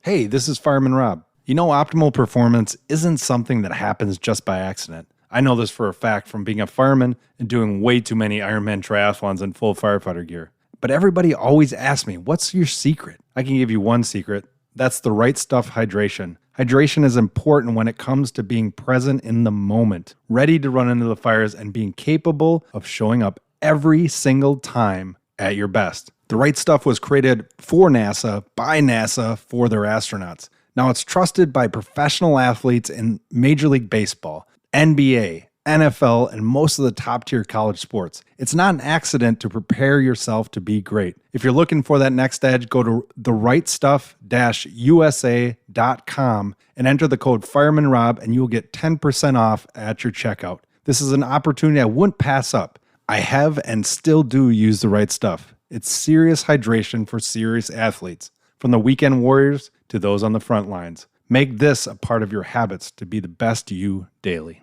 Hey, this is Fireman Rob. You know, optimal performance isn't something that happens just by accident. I know this for a fact from being a fireman and doing way too many Ironman triathlons in full firefighter gear. But everybody always asks me, what's your secret? I can give you one secret. That's the right stuff hydration. Hydration is important when it comes to being present in the moment, ready to run into the fires and being capable of showing up every single time at your best. The right stuff was created for NASA, by NASA, for their astronauts. Now it's trusted by professional athletes in Major League Baseball, NBA, NFL, and most of the top-tier college sports. It's not an accident to prepare yourself to be great. If you're looking for that next edge, go to therightstuff-usa.com and enter the code FiremanRob and you will get 10% off at your checkout. This is an opportunity I wouldn't pass up. I have and still do use the right stuff. It's serious hydration for serious athletes, from the weekend warriors to those on the front lines. Make this a part of your habits to be the best you daily.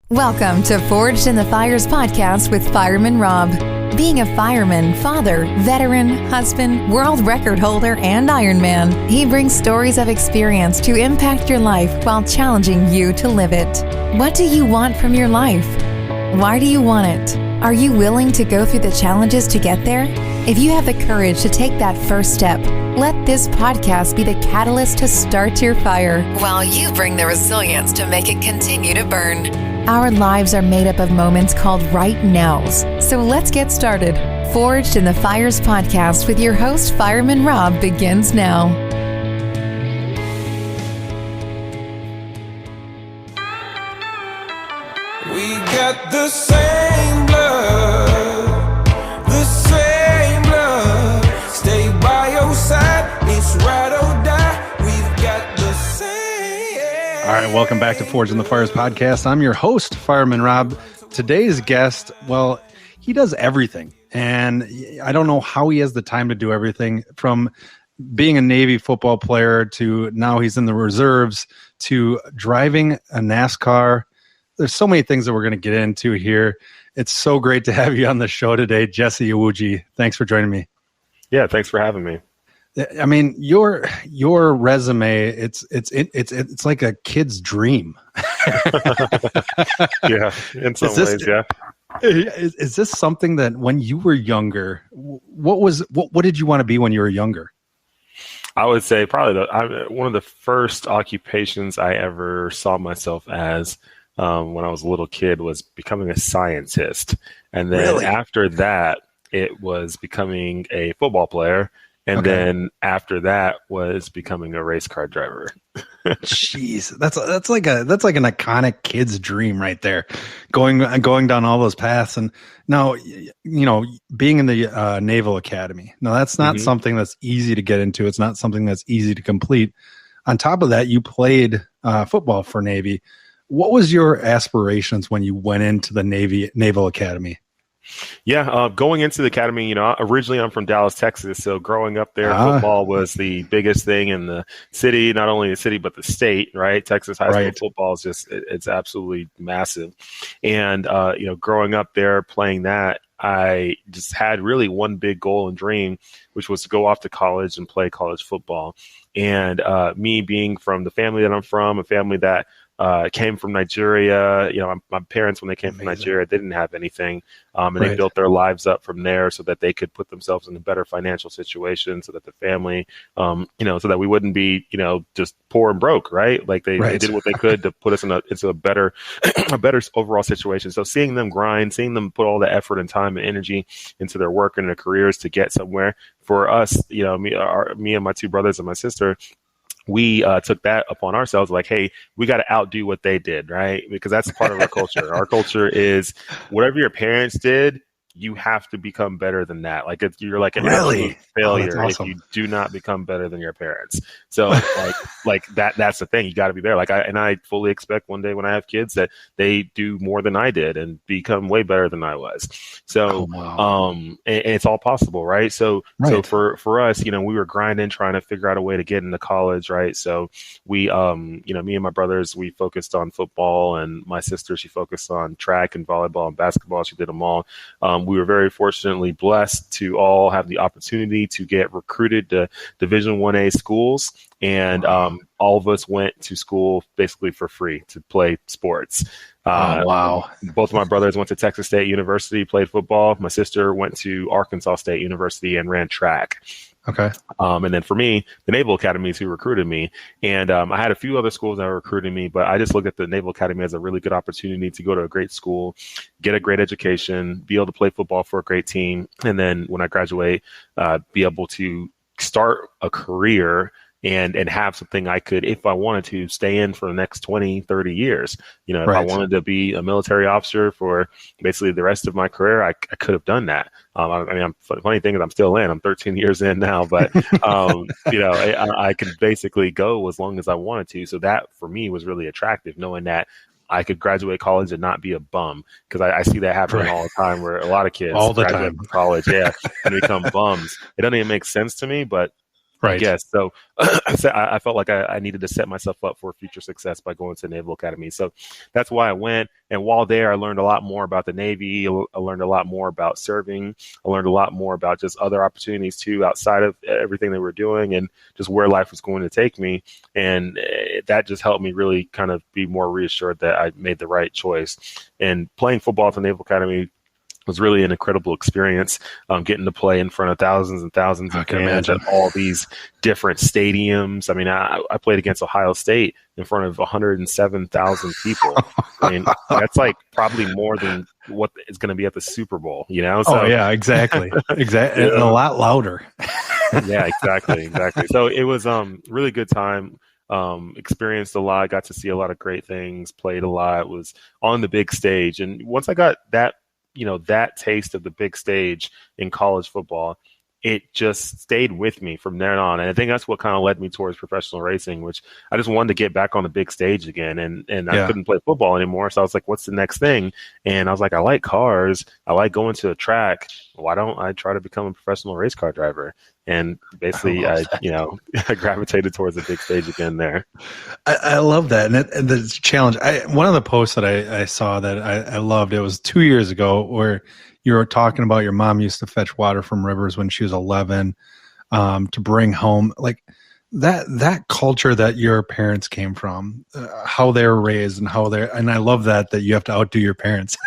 Welcome to Forged in the Fires podcast with Fireman Rob. Being a fireman, father, veteran, husband, world record holder, and Ironman, he brings stories of experience to impact your life while challenging you to live it. What do you want from your life? Why do you want it? Are you willing to go through the challenges to get there? If you have the courage to take that first step, let this podcast be the catalyst to start your fire while you bring the resilience to make it continue to burn. Our lives are made up of moments called right nows. So let's get started. Forged in the Fires podcast with your host, Fireman Rob, begins now. We got the same blood, the same blood. Stay by your side, it's ride or die. We've got the same. All right, welcome back to Forge in the Fires podcast. I'm your host, Fireman Rob. Today's guest, well, he does everything. And I don't know how he has the time to do everything, from being a Navy football player to now he's in the reserves to driving a NASCAR. There's so many things that we're going to get into here. It's so great to have you on the show today, Jesse Iwuji. Thanks for joining me. Yeah, thanks for having me. I mean, your resume, it's like a kid's dream. Yeah, in some ways, yeah. Is this something that when you were younger, what did you want to be when you were younger? I would say probably one of the first occupations I ever saw myself as when I was a little kid was becoming a scientist. And then after that, it was becoming a football player. And then after that was becoming a race car driver. Jeez, that's like an iconic kid's dream right there, going down all those paths. And now, you know, being in the Naval Academy. Now, that's not something that's easy to get into. It's not something that's easy to complete. On top of that, you played football for Navy. What was your aspirations when you went into the Naval Academy? Yeah, going into the academy, you know, originally I'm from Dallas, Texas. So growing up there, football was the biggest thing in the city, not only the city, but the state, right? Texas high school football is just, it's absolutely massive. And, you know, growing up there playing that, I just had really one big goal and dream, which was to go off to college and play college football. And me being from the family that I'm from, a family that came from Nigeria. You know, my parents, when they came from Nigeria, they didn't have anything. And they built their lives up from there so that they could put themselves in a better financial situation, so that the family, you know, so that we wouldn't be, you know, just poor and broke, right? Like they did what they could to put us into a better overall situation. So seeing them grind, seeing them put all the effort and time and energy into their work and their careers to get somewhere, for us, you know, me and my two brothers and my sister, we took that upon ourselves, like, hey, we got to outdo what they did, right? Because that's part of our culture. Our culture is whatever your parents did, you have to become better than that. Like you're like an absolute failure if you do not become better than your parents. So like that's the thing. You got to be there. Like I fully expect one day when I have kids that they do more than I did and become way better than I was. So and it's all possible, right? So for us, you know, we were grinding, trying to figure out a way to get into college, right? So we you know, me and my brothers, we focused on football, and my sister, she focused on track and volleyball and basketball. She did them all. We were very fortunately blessed to all have the opportunity to get recruited to Division 1A schools. And all of us went to school basically for free to play sports. Wow. Both of my brothers went to Texas State University, played football. My sister went to Arkansas State University and ran track. Okay. And then for me, the Naval Academy is who recruited me. And I had a few other schools that were recruiting me, but I just looked at the Naval Academy as a really good opportunity to go to a great school, get a great education, be able to play football for a great team. And then when I graduate, be able to start a career and have something I could, if I wanted to, stay in for the next 20, 30 years. You know, if I wanted to be a military officer for basically the rest of my career, I could have done that. Funny thing is I'm still in. I'm 13 years in now, but, I could basically go as long as I wanted to. So that, for me, was really attractive, knowing that I could graduate college and not be a bum, because I see that happening all the time, where a lot of kids graduate from college, and become bums. It doesn't even make sense to me, but I guess so. I felt like I needed to set myself up for future success by going to Naval Academy. So that's why I went. And while there, I learned a lot more about the Navy. I learned a lot more about serving. I learned a lot more about just other opportunities too, outside of everything they were doing, and just where life was going to take me. And that just helped me really kind of be more reassured that I made the right choice. And playing football at the Naval Academy was really an incredible experience, getting to play in front of thousands and thousands of fans at all these different stadiums. I mean, I played against Ohio State in front of 107,000 people. I mean, that's like probably more than what is going to be at the Super Bowl, you know? So, exactly. Exactly. And a lot louder. Yeah, exactly. So it was really good time. Experienced a lot, got to see a lot of great things, played a lot, was on the big stage. And once I got that taste of the big stage in college football, it just stayed with me from there on. And I think that's what kind of led me towards professional racing, which I just wanted to get back on the big stage again. And I couldn't play football anymore. So I was like, what's the next thing? And I was like, I like cars. I like going to a track. Why don't I try to become a professional race car driver? And basically, I gravitated towards the big stage again there. I love that. And the challenge, one of the posts that I saw that I loved, it was 2 years ago, where you were talking about your mom used to fetch water from rivers when she was 11 to bring home. Like that culture that your parents came from, how they were raised and and I love that you have to outdo your parents.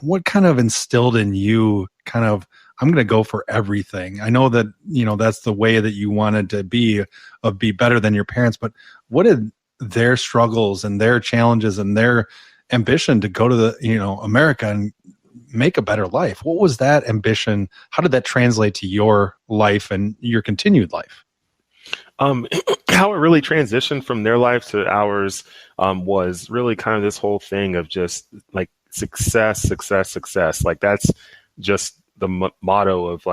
What kind of instilled in you kind of, I'm going to go for everything? I know that, that's the way that you wanted to be better than your parents, but what did their struggles and their challenges and their ambition to go to America and make a better life? What was that ambition? How did that translate to your life and your continued life? How it really transitioned from their life to ours was really kind of this whole thing of just like success. Like that's just the motto of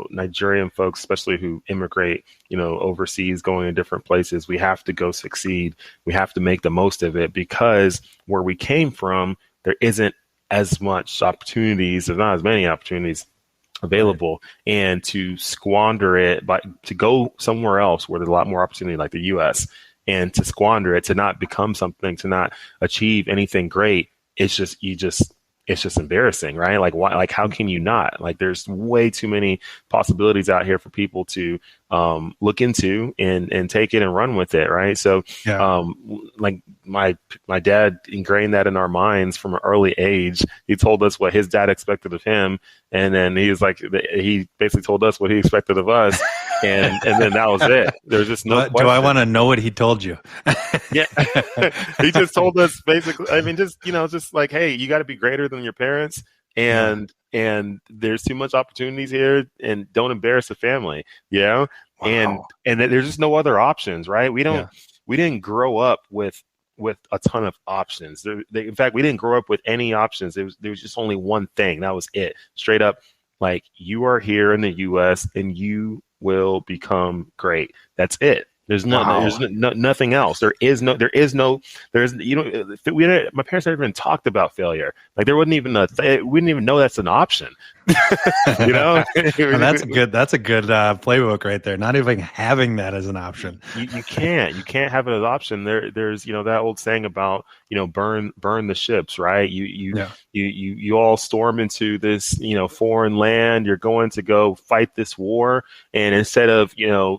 Nigerian folks, especially who immigrate, overseas, going to different places. We have to go succeed. We have to make the most of it, because where we came from, there isn't as much opportunities, there's not as many opportunities available, and to squander it, but to go somewhere else where there's a lot more opportunity, like the U.S., and to squander it, to not become something, to not achieve anything great, it's just embarrassing, right? Like, why? Like, how can you not? Like, there's way too many possibilities out here for people to look into and take it and run with it, right? So, like my dad ingrained that in our minds from an early age. He told us what his dad expected of him, and then he basically told us what he expected of us, and then that was it. There's just no question. Do I want to know what he told you? Yeah, he just told us basically. I mean, just like, hey, you got to be greater than your parents, and there's too much opportunities here, and don't embarrass the family, Wow. And there's just no other options, right? We didn't grow up with a ton of options. In fact, we didn't grow up with any options. There was just only one thing. That was it. Straight up, like, you are here in the U.S. and you will become great. That's it. There's nothing else. My parents never even talked about failure. Like, there wasn't even we didn't even know that's an option. You know, And that's a good playbook right there. Not even having that as an option. You can't have it as an option. There's that old saying about burn the ships, right? You all storm into this foreign land. You're going to go fight this war, and instead of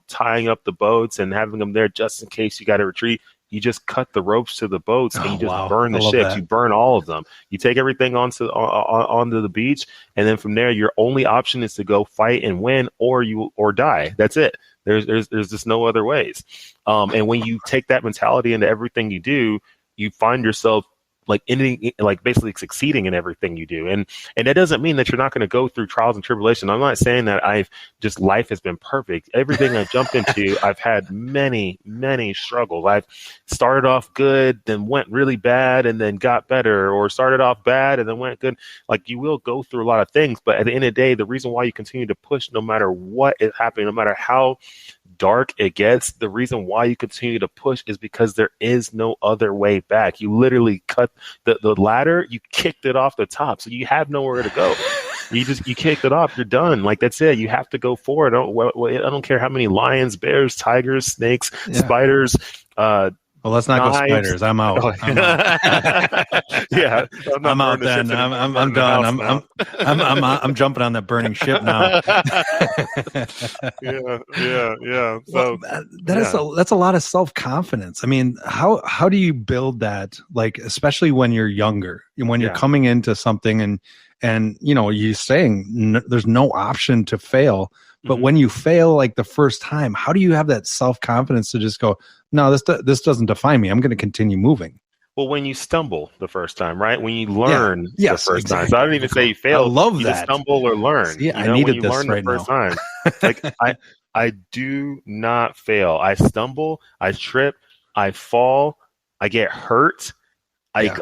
tying up the boats and having them there just in case you got to retreat, you just cut the ropes to the boats and you just burn the ships. You burn all of them. You take everything onto the beach, and then from there, your only option is to go fight and win, or die. That's it. There's just no other ways. And when you take that mentality into everything you do, you find yourself basically succeeding in everything you do. And that doesn't mean that you're not going to go through trials and tribulation. I'm not saying that life has been perfect. Everything I've jumped into, I've had many, many struggles. I've started off good, then went really bad and then got better, or started off bad and then went good. Like, you will go through a lot of things, but at the end of the day, the reason why you continue to push, no matter what is happening, no matter how dark it gets, the reason why you continue to push is because there is no other way back. You literally cut the ladder, you kicked it off the top, so you have nowhere to go. You kicked it off, you're done. Like, that's it. You have to go forward. I don't care how many lions, bears, tigers, snakes, spiders, well, let's not go spiders. I'm out. Yeah, I'm out then. I'm done. I'm jumping on that burning ship now. Yeah. So that's a lot of self-confidence. I mean, how do you build that? Like, especially when you're younger, when you're coming into something and you're saying there's no option to fail. But when you fail, like the first time, how do you have that self-confidence to just go, no, this doesn't define me. I'm going to continue moving. Well, when you stumble the first time, right? When you learn the first exactly. time. So I don't even say you fail. I love you that. Just stumble or learn. Yeah, I needed this right now. Time. Like, I do not fail. I stumble, I trip, I fall, I get hurt.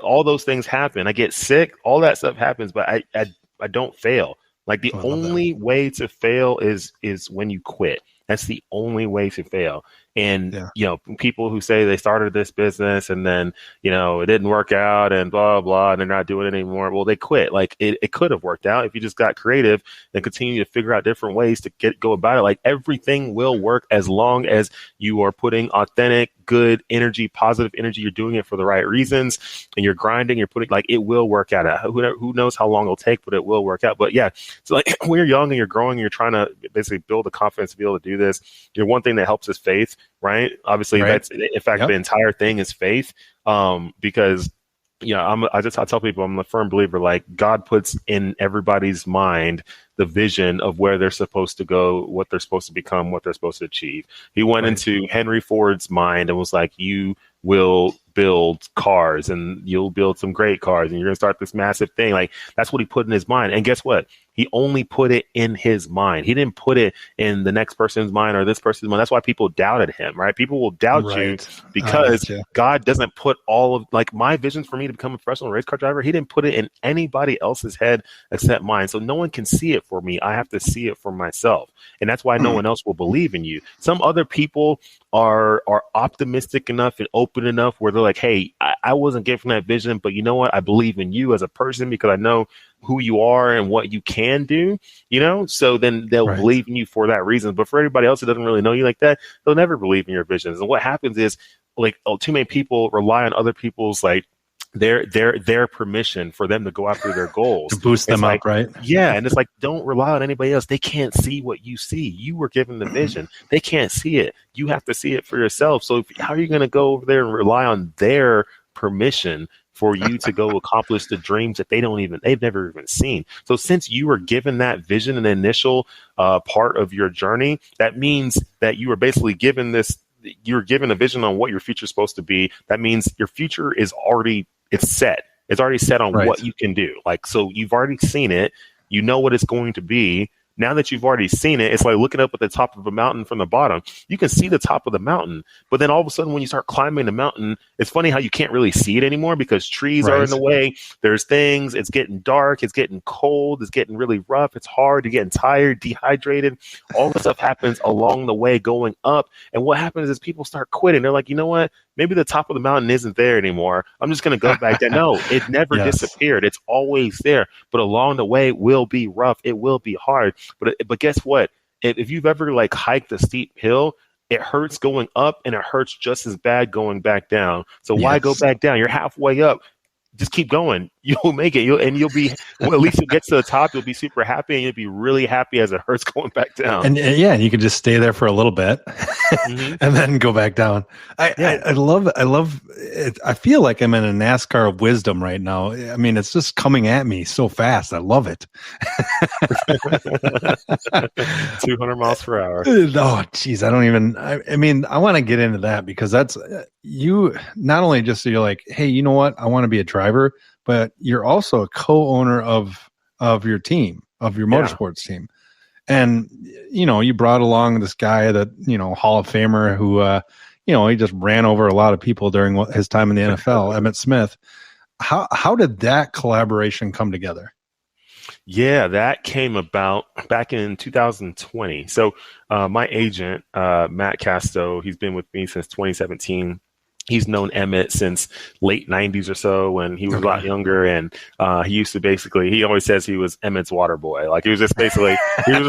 All those things happen. I get sick. All that stuff happens, but I don't fail. Like, the only way to fail is when you quit. That's the only way to fail. And, people who say they started this business and then, it didn't work out and blah, blah, and they're not doing it anymore. Well, they quit. Like, it could have worked out if you just got creative and continue to figure out different ways to go about it. Like, everything will work as long as you are putting authentic, good energy, positive energy. You're doing it for the right reasons, and you're grinding, you're putting, like, it will work out. Who knows how long it'll take, but it will work out. But yeah, so like, when you're young and you're growing, you're trying to basically build the confidence to be able to do this. One thing that helps is faith, right? Obviously, that's, in fact, the entire thing is faith, because I tell people I'm a firm believer, like, God puts in everybody's mind the vision of where they're supposed to go, what they're supposed to become, what they're supposed to achieve. He went into Henry Ford's mind and was like, you will build cars and you'll build some great cars and you're going to start this massive thing. Like, that's what he put in his mind. And guess what? He only put it in his mind. He didn't put it in the next person's mind or this person's mind. That's why people doubted him, right? People will doubt you because God doesn't put all of, like, my visions for me to become a professional race car driver. He didn't put it in anybody else's head except mine. So no one can see it for me. I have to see it for myself. And that's why no one else will believe in you. Some other people are optimistic enough and open enough where they're like, hey, I wasn't given that vision, but you know what? I believe in you as a person because I know who you are and what you can do, so then they'll believe in you for that reason. But for everybody else who doesn't really know you like that, they'll never believe in your visions. And what happens is, like, too many people rely on other people's, like, their permission for them to go after their goals. To boost them up, right? Yeah. And it's like, don't rely on anybody else. They can't see what you see. You were given the vision. They can't see it. You have to see it for yourself. So how are you going to go over there and rely on their permission for you to go accomplish the dreams that they've never even seen? So since you were given that vision in the initial part of your journey, that means that you were basically given you're given a vision on what your future is supposed to be. That means your future is it's set. It's already set on what you can do. Like, so you've already seen it. You know what it's going to be. Now that you've already seen it, it's like looking up at the top of a mountain from the bottom. You can see the top of the mountain, but then all of a sudden when you start climbing the mountain, it's funny how you can't really see it anymore because trees are in the way. There's things, it's getting dark, it's getting cold, it's getting really rough, it's hard, you're getting tired, dehydrated. All this stuff happens along the way going up. And what happens is people start quitting. They're like, you know what? maybe the top of the mountain isn't there anymore. I'm just going to go back down. No, it never disappeared. It's always there. But along the way, it will be rough. It will be hard. But guess what? If you've ever like hiked a steep hill, it hurts going up and it hurts just as bad going back down. So why go back down? You're halfway up. Just keep going. You'll make it. You'll be, well, at least you'll get to the top. You'll be super happy, and you'll be really happy as it hurts going back down. And you can just stay there for a little bit and then go back down. I love it. I feel like I'm in a NASCAR of wisdom right now. I mean, it's just coming at me so fast. I love it. 200 miles per hour. Oh, geez. I don't even, I mean, I want to get into that because that's you, not only just you're like, hey, you know what? I want to be a driver, but you're also a co-owner of your team, of your motorsports team. And, you brought along this guy that, Hall of Famer who, he just ran over a lot of people during his time in the NFL, Emmitt Smith. How did that collaboration come together? Yeah, that came about back in 2020. So my agent, Matt Casto, he's been with me since 2017. He's known Emmitt since late 90s or so when he was a lot younger. And he used to he always says he was Emmitt's water boy. Like he was just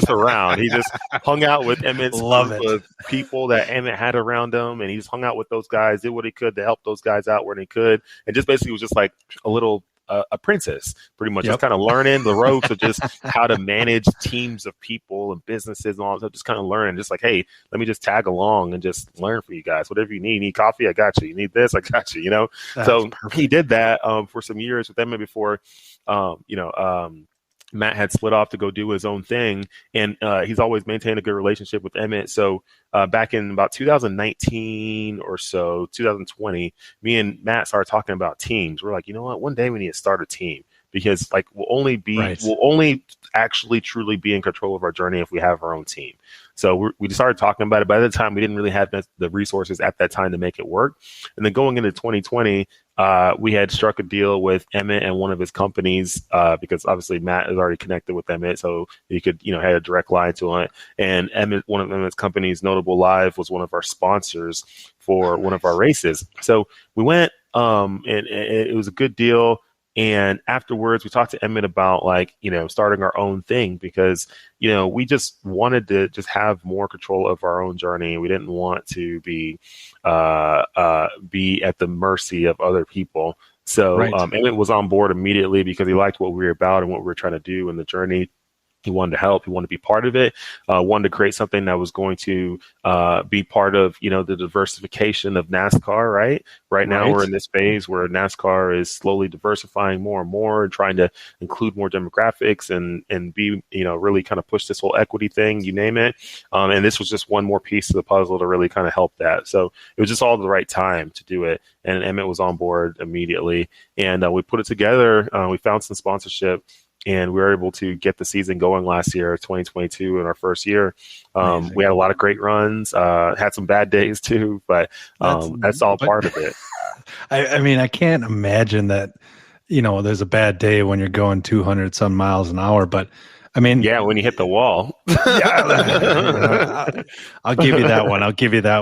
around. He just hung out with Emmitt's group of people that Emmitt had around him. And he just hung out with those guys, did what he could to help those guys out where they could. And just basically was just like a little apprentice, pretty much, just kind of learning the ropes of just how to manage teams of people and businesses and all that stuff. Just kind of learning, just like, hey, let me just tag along and just learn for you guys. Whatever you need coffee, I got you. You need this, I got you. So perfect. He did that for some years with them before. Matt had split off to go do his own thing, and he's always maintained a good relationship with Emmitt. So back in about 2019 or so, 2020, me and Matt started talking about teams. We're like, you know what? One day we need to start a team because like we'll only actually truly be in control of our journey if we have our own team. So we started talking about it. By the time we didn't really have the resources at that time to make it work. And then going into 2020, we had struck a deal with Emmitt and one of his companies because obviously Matt is already connected with Emmitt, so he could, had a direct line to it. And Emmitt, one of Emmitt's companies, Notable Live, was one of our sponsors for one of our races. So we went, and it was a good deal. And afterwards, we talked to Emmitt about starting our own thing because, we just wanted to just have more control of our own journey. We didn't want to be at the mercy of other people. So Emmitt was on board immediately because he liked what we were about and what we were trying to do in the journey. He wanted to help. He wanted to be part of it. Wanted to create something that was going to be part of, the diversification of NASCAR, right now we're in this phase where NASCAR is slowly diversifying more and more and trying to include more demographics and be, really kind of push this whole equity thing, you name it. And this was just one more piece of the puzzle to really kind of help that. So it was just all the right time to do it. And Emmitt was on board immediately. And we put it together. We found some sponsorship. And we were able to get the season going last year, 2022, in our first year. We had a lot of great runs, had some bad days too, but that's all part of it. I mean, I can't imagine that, there's a bad day when you're going 200 some miles an hour, but I mean, yeah, when you hit the wall. I'll give you that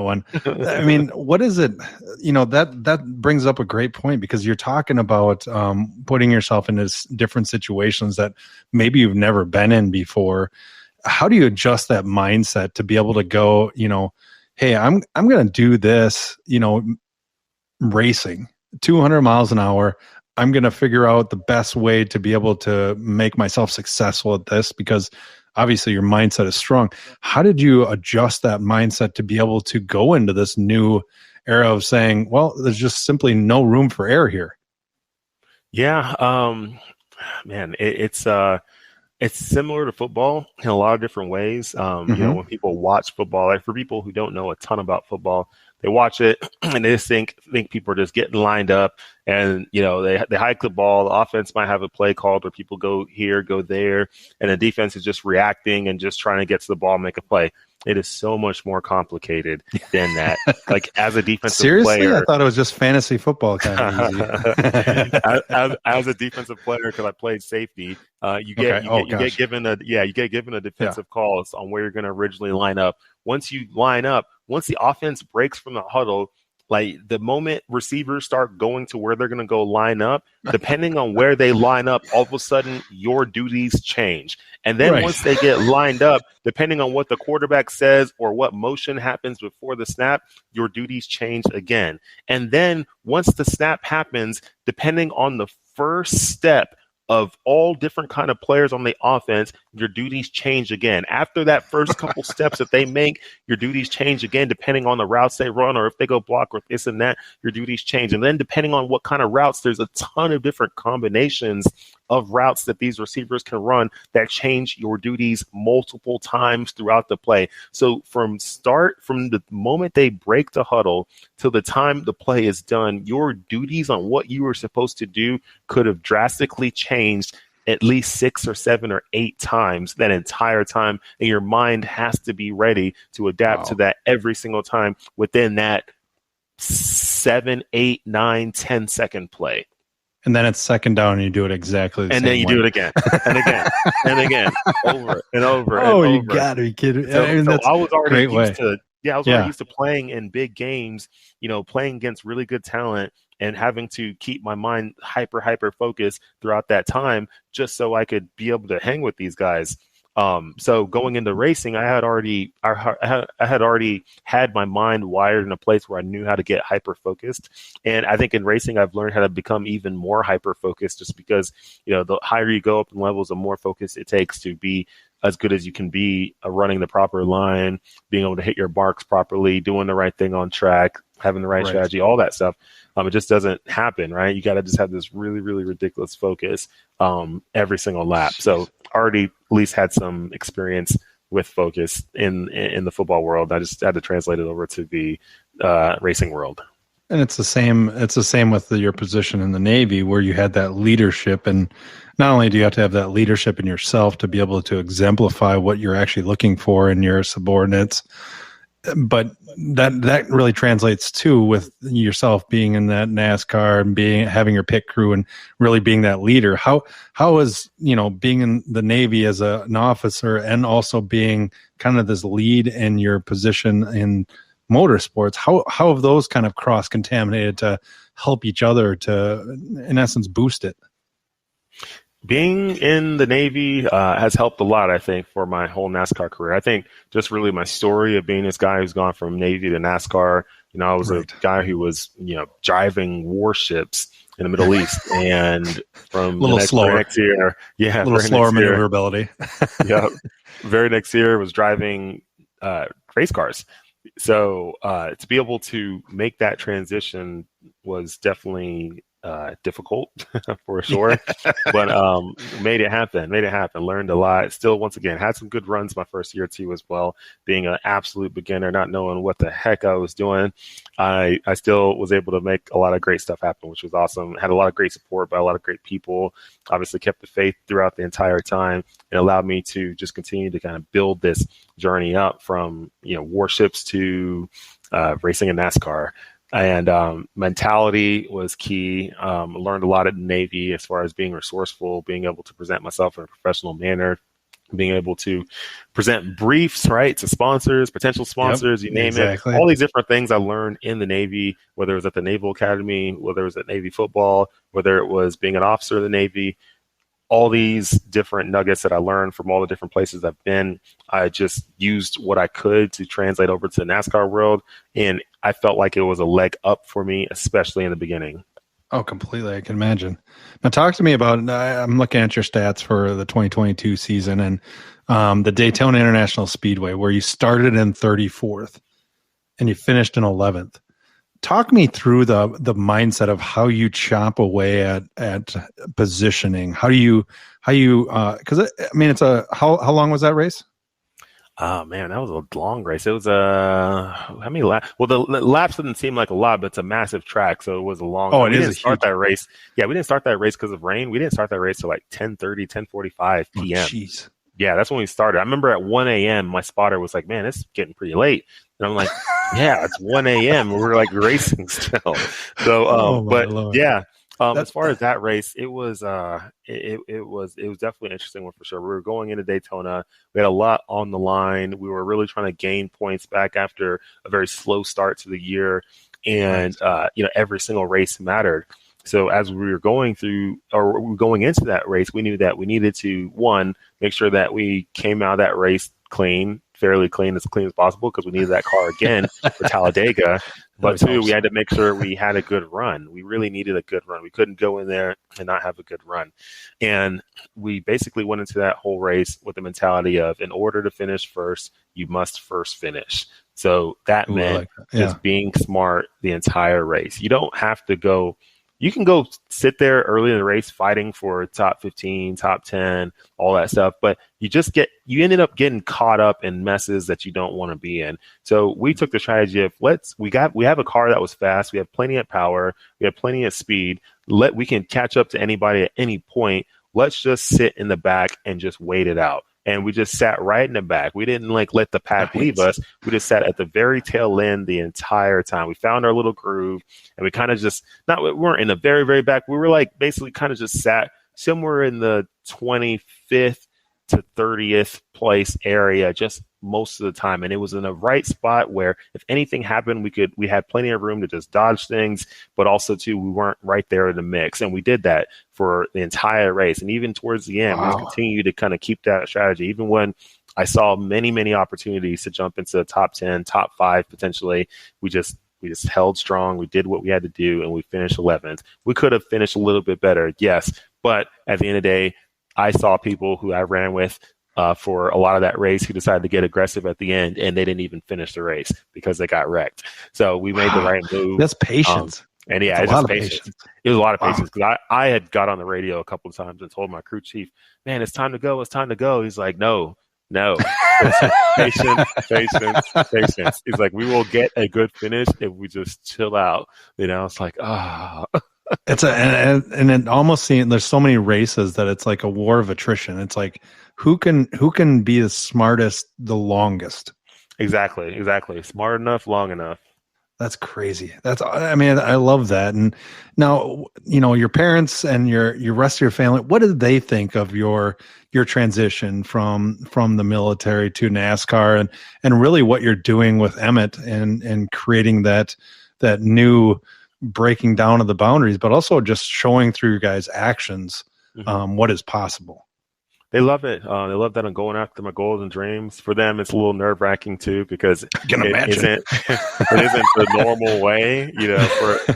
one. I mean, what is it? That brings up a great point because you're talking about putting yourself into different situations that maybe you've never been in before. How do you adjust that mindset to be able to go, hey, I'm going to do this, racing 200 miles an hour. I'm going to figure out the best way to be able to make myself successful at this because obviously your mindset is strong. How did you adjust that mindset to be able to go into this new era of saying, well, there's just simply no room for error here? Yeah. Man, it's similar to football in a lot of different ways. When people watch football, like for people who don't know a ton about football, they watch it and they just think people are just getting lined up and, they hike the ball. The offense might have a play called where people go here, go there, and the defense is just reacting and just trying to get to the ball and make a play. It is so much more complicated than that. Like as a defensive player, I thought it was just fantasy football kind of easy. as a defensive player, because I played safety, you get given a defensive call on where you're going to originally line up. Once you line up, once the offense breaks from the huddle, Like the moment receivers start going to where they're going to go line up, depending on where they line up, all of a sudden your duties change. And then once they get lined up, depending on what the quarterback says or what motion happens before the snap, your duties change again. And then once the snap happens, depending on the first step of all different kind of players on the offense, your duties change again. After that first couple steps that they make, your duties change again, depending on the routes they run or if they go block or this and that, your duties change. And then depending on what kind of routes, there's a ton of different combinations of routes that these receivers can run that change your duties multiple times throughout the play. So from the moment they break the huddle till the time the play is done, your duties on what you were supposed to do could have drastically changed at least 6 or 7 or 8 times that entire time. And your mind has to be ready to adapt to that every single time within that 7, 8, 9, 10-second play. And then it's second down and you do it exactly the same way. And then you do it again and again and again, over and over and over. You got to be kidding. So I was already used to already used to playing in big games, playing against really good talent and having to keep my mind hyper focused throughout that time just so I could be able to hang with these guys. So going into racing, I had already had my mind wired in a place where I knew how to get hyper focused. And I think in racing, I've learned how to become even more hyper focused just because, the higher you go up in levels, the more focus it takes to be as good as you can be, running the proper line, being able to hit your marks properly, doing the right thing on track, having the right strategy, all that stuff. It just doesn't happen, right? You got to just have this really, really ridiculous focus every single lap. So already at least had some experience with focus in the football world. I just had to translate it over to the racing world. And it's the same. It's the same with your position in the Navy, where you had that leadership, and not only do you have to have that leadership in yourself to be able to exemplify what you're actually looking for in your subordinates, but that really translates too with yourself being in that NASCAR and having your pit crew and really being that leader. How is being in the Navy as an officer and also being kind of this lead in your position in motorsports, how have those kind of cross contaminated to help each other to, in essence, boost it? Being in the Navy has helped a lot, I think, for my whole NASCAR career. I think just really my story of being this guy who's gone from Navy to NASCAR. I was a guy who was, driving warships in the Middle East, and from a little slower next year, a little slower maneuverability. Yeah, very next year was driving race cars. So to be able to make that transition was definitely difficult for sure, but made it happen, learned a lot. Still, once again, had some good runs my first year or two as well. Being an absolute beginner, not knowing what the heck I was doing, I still was able to make a lot of great stuff happen, which was awesome. Had a lot of great support by a lot of great people. Obviously kept the faith throughout the entire time. It allowed me to just continue to kind of build this journey up from, warships to racing in NASCAR. And mentality was key. Learned a lot at the Navy as far as being resourceful, being able to present myself in a professional manner, being able to present briefs, right, to sponsors, potential sponsors, you name it. All these different things I learned in the Navy, whether it was at the Naval Academy, whether it was at Navy football, whether it was being an officer of the Navy. All these different nuggets that I learned from all the different places I've been, I just used what I could to translate over to the NASCAR world. And I felt like it was a leg up for me, especially in the beginning. Oh, completely. I can imagine. Now talk to me about, I'm looking at your stats for the 2022 season and the Daytona International Speedway, where you started in 34th and you finished in 11th. Talk me through the mindset of how you chop away at positioning. How you because it's how long was that race? Oh man, that was a long race. It was how many laps? Well, the laps didn't seem like a lot, but it's a massive track, so it was a long. Oh, we didn't start that race. Yeah, we didn't start that race because of rain. We didn't start that race till like 10:30, 10:45 p.m. Jeez. Yeah, that's when we started. I remember at 1 a.m., my spotter was like, man, it's getting pretty late. And I'm like, yeah, it's 1 a.m. We're like racing still. So, but Lord. Yeah, as far as that race, it was definitely an interesting one for sure. We were going into Daytona. We had a lot on the line. We were really trying to gain points back after a very slow start to the year. and every single race mattered. So as we were going into that race, we knew that we needed to, one, make sure that we came out of that race fairly clean as possible, because we needed that car again for Talladega. But two, we had to make sure we had a good run. We really needed a good run. We couldn't go in there and not have a good run. And we basically went into that whole race with the mentality of, in order to finish first, you must first finish. So that meant just being smart the entire race. You don't have to go. You can go sit there early in the race fighting for top 15, top 10, all that stuff, but you ended up getting caught up in messes that you don't want to be in. So we took the strategy of, we have a car that was fast, we have plenty of power, we have plenty of speed, we can catch up to anybody at any point. Let's just sit in the back and just wait it out. And we just sat right in the back. We didn't let the pack leave us. We just sat at the very tail end the entire time. We found our little groove, and we kind of we weren't in the very, very back. We were basically kind of just sat somewhere in the 25th to 30th place area, just most of the time. And it was in the right spot where if anything happened, we had plenty of room to just dodge things, but also too, we weren't right there in the mix. And we did that for the entire race. And even towards the end, we just continued to kind of keep that strategy. Even when I saw many, many opportunities to jump into the top 10, top 5, potentially, we just held strong. We did what we had to do, and we finished 11th. We could have finished a little bit better, yes. But at the end of the day, I saw people who I ran with for a lot of that race who decided to get aggressive at the end, and they didn't even finish the race because they got wrecked. So we made the right move. That's patience. And yeah, it's just patience. It was a lot of patience, because I had got on the radio a couple of times and told my crew chief, man, it's time to go. It's time to go. He's like, no. Patience. He's like, we will get a good finish if we just chill out. It's like, It's and it almost seems there's so many races that it's like a war of attrition. It's like, who can be the smartest the longest? Exactly. Smart enough, long enough. That's crazy. I love that. And now, your parents and your rest of your family, what did they think of your transition from the military to NASCAR, and really what you're doing with Emmitt and creating that new breaking down of the boundaries, but also just showing through your guys' actions what is possible? They love it. They love that I'm going after my goals and dreams. For them, it's a little nerve-wracking too, because it isn't the normal way.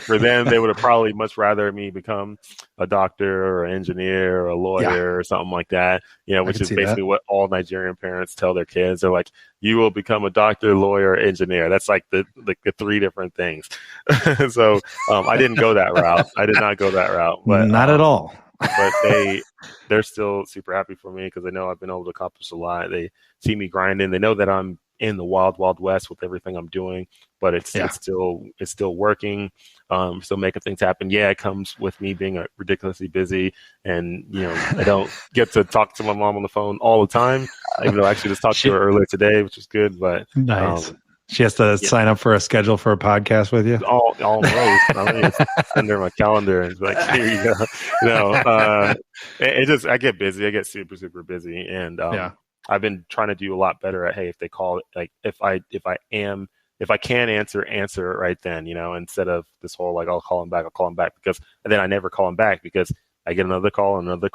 For them, they would have probably much rather me become a doctor or an engineer or a lawyer or something like that. Which is basically what all Nigerian parents tell their kids. They're like, you will become a doctor, lawyer, engineer. That's like the 3 different things. So I didn't go that route. I did not go that route. But not at all. But they're still super happy for me, because they know I've been able to accomplish a lot. They see me grinding. They know that I'm in the wild, wild west with everything I'm doing, but it's still working. Still making things happen. Yeah, it comes with me being ridiculously busy, and I don't get to talk to my mom on the phone all the time. Even though I actually just talked to her earlier today, which is good. But nice. She has to sign up for a schedule for a podcast with you. Almost. It's under my calendar, and it's like, here you go. I get busy. I get super, super busy, and I've been trying to do a lot better at, hey, if they call it, like if I can answer it right then, instead of this whole I'll call them back, because then I never call them back, because I get another call, another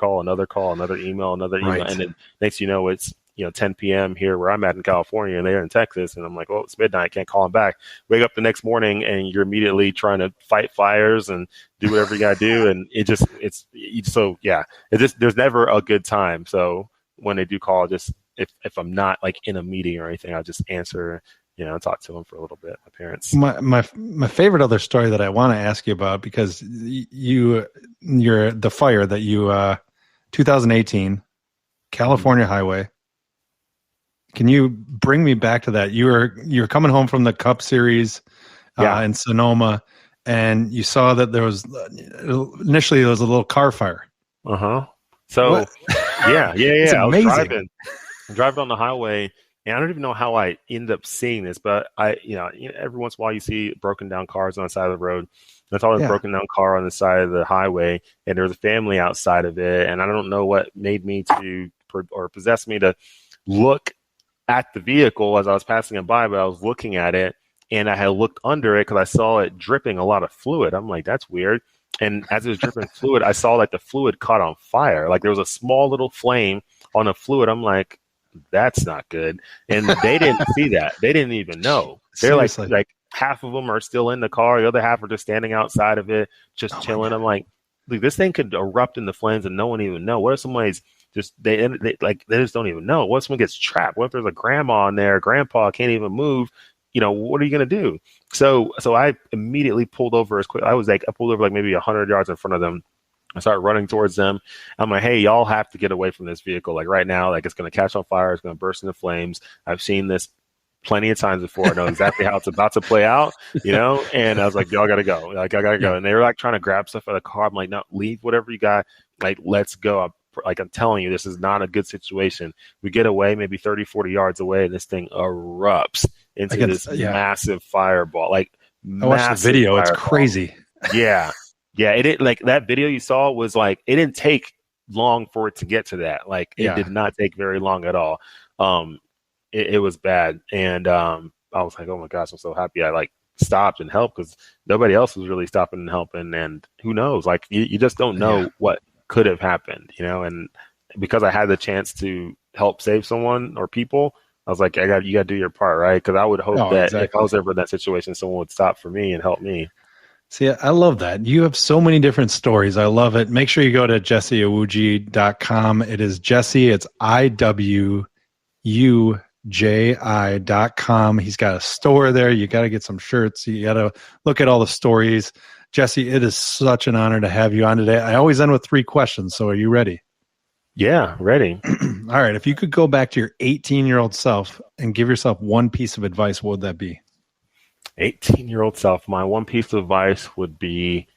email, right. And then next it's 10 p.m. here where I'm at in California, and they're in Texas. And I'm like, well, it's midnight. I can't call them back. Wake up the next morning, and you're immediately trying to fight fires and do whatever you got to do. And there's never a good time. So when they do call, just if I'm not in a meeting or anything, I'll just answer, talk to them for a little bit. My parents. My favorite other story that I want to ask you about, because you're the fire that you, 2018 California highway. Can you bring me back to that? You're coming home from the Cup Series in Sonoma, and you saw that there was initially a little car fire. So what? yeah. I was amazing. driving on the highway, and I don't even know how I ended up seeing this, but every once in a while you see broken down cars on the side of the road. I saw a broken down car on the side of the highway, and there was a family outside of it, and I don't know what made me possessed me to look at the vehicle as I was passing it by, but I was looking at it, and I had looked under it because I saw it dripping a lot of fluid. I'm like, that's weird. And as it was dripping fluid, I saw like the fluid caught on fire. Like there was a small little flame on the fluid. I'm like, that's not good. And they didn't see that. They didn't even know. They're like half of them are still in the car. The other half are just standing outside of it, just chilling. I'm like, this thing could erupt into flames and no one even know. What if somebody's just, they just don't even know? What if someone gets trapped? What if there's a grandma in there, grandpa can't even move? What are you going to do? So I immediately pulled over as quick. I pulled over like maybe 100 yards in front of them. I started running towards them. I'm like, hey, y'all have to get away from this vehicle. Like right now, like it's going to catch on fire. It's going to burst into flames. I've seen this plenty of times before. I know exactly how it's about to play out, and I was like, y'all got to go. Like, I got to go. And they were like trying to grab stuff out of the car. I'm like, no, leave whatever you got. Like, let's go. I'm telling you, this is not a good situation. We get away maybe 30, 40 yards away, and this thing erupts into this massive fireball. Like, I watched the video. Fireball. It's crazy. Yeah. Yeah. It like that video you saw was like, it didn't take long for it to get to that. Like, it did not take very long at all. It was bad. And I was like, oh my gosh, I'm so happy I like stopped and helped, because nobody else was really stopping and helping. And who knows? Like, you just don't know what could have happened, and because I had the chance to help save someone or people, I was like, you got to do your part, right? Because I would hope that if I was ever in that situation, someone would stop for me and help me. See, I love that. You have so many different stories. I love it. Make sure you go to jesseiwuji.com. It is Jesse. It's IWUJI.com. He's got a store there. You got to get some shirts. You got to look at all the stories. Jesse, it is such an honor to have you on today. I always end with 3 questions. So are you ready? Yeah, ready. All right. If you could go back to your 18-year-old self and give yourself one piece of advice, what would that be? 18-year-old self, my one piece of advice would be,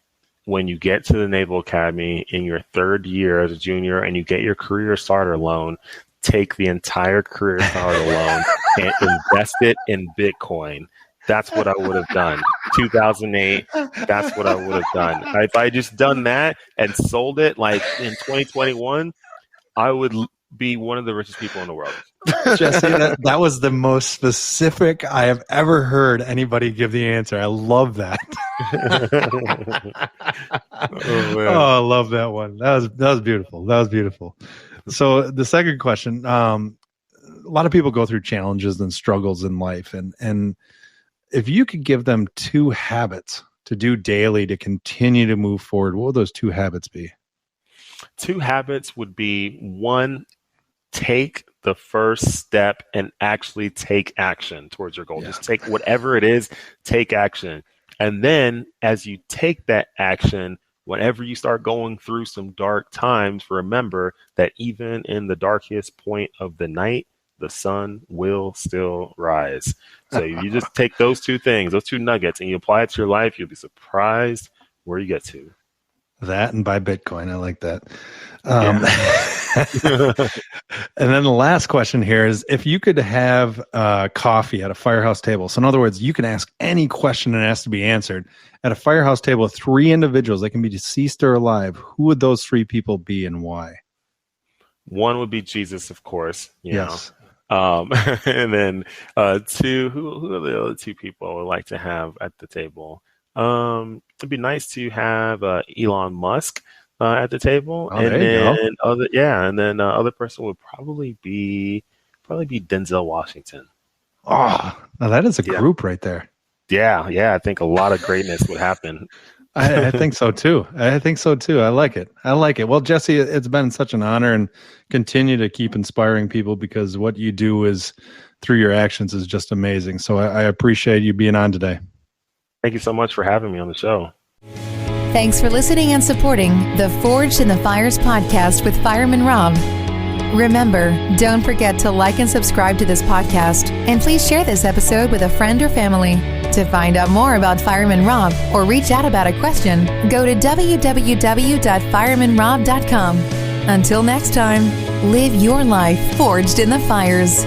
when you get to the Naval Academy in your 3rd year as a junior and you get your career starter loan, take the entire career starter loan and invest it in Bitcoin. That's what I would have done. 2008, that's what I would have done. If I just done that and sold it like in 2021, I would be one of the richest people in the world. Jesse, that was the most specific I have ever heard anybody give the answer. I love that. I love that one. That was beautiful. That was beautiful. So the second question, a lot of people go through challenges and struggles in life, and if you could give them 2 habits to do daily to continue to move forward, what would those 2 habits be? 2 habits would be, 1, take the first step and actually take action towards your goal. Just take whatever it is, take action. And then as you take that action, whenever you start going through some dark times, remember that even in the darkest point of the night, the sun will still rise. So you just take those 2 things, those 2 nuggets, and you apply it to your life, you'll be surprised where you get to. That and buy Bitcoin. I like that. And then the last question here is, if you could have coffee at a firehouse table. So in other words, you can ask any question and it has to be answered. At a firehouse table with 3 individuals, they can be deceased or alive. Who would those 3 people be and why? 1 would be Jesus, of course. Yes. And then 2, who are the other 2 people I would like to have at the table? It'd be nice to have Elon Musk at the table, and then other person would probably be Denzel Washington. Oh, now that is a group right there. Yeah, I think a lot of greatness would happen. I think so too. I like it. Well, Jesse, it's been such an honor, and continue to keep inspiring people, because what you do is through your actions is just amazing. So I appreciate you being on today. Thank you so much for having me on the show. Thanks for listening and supporting the Forged in the Fires podcast with Fireman Rob. Remember, don't forget to like and subscribe to this podcast, and please share this episode with a friend or family. To find out more about Fireman Rob or reach out about a question, go to www.firemanrob.com. Until next time, live your life forged in the fires.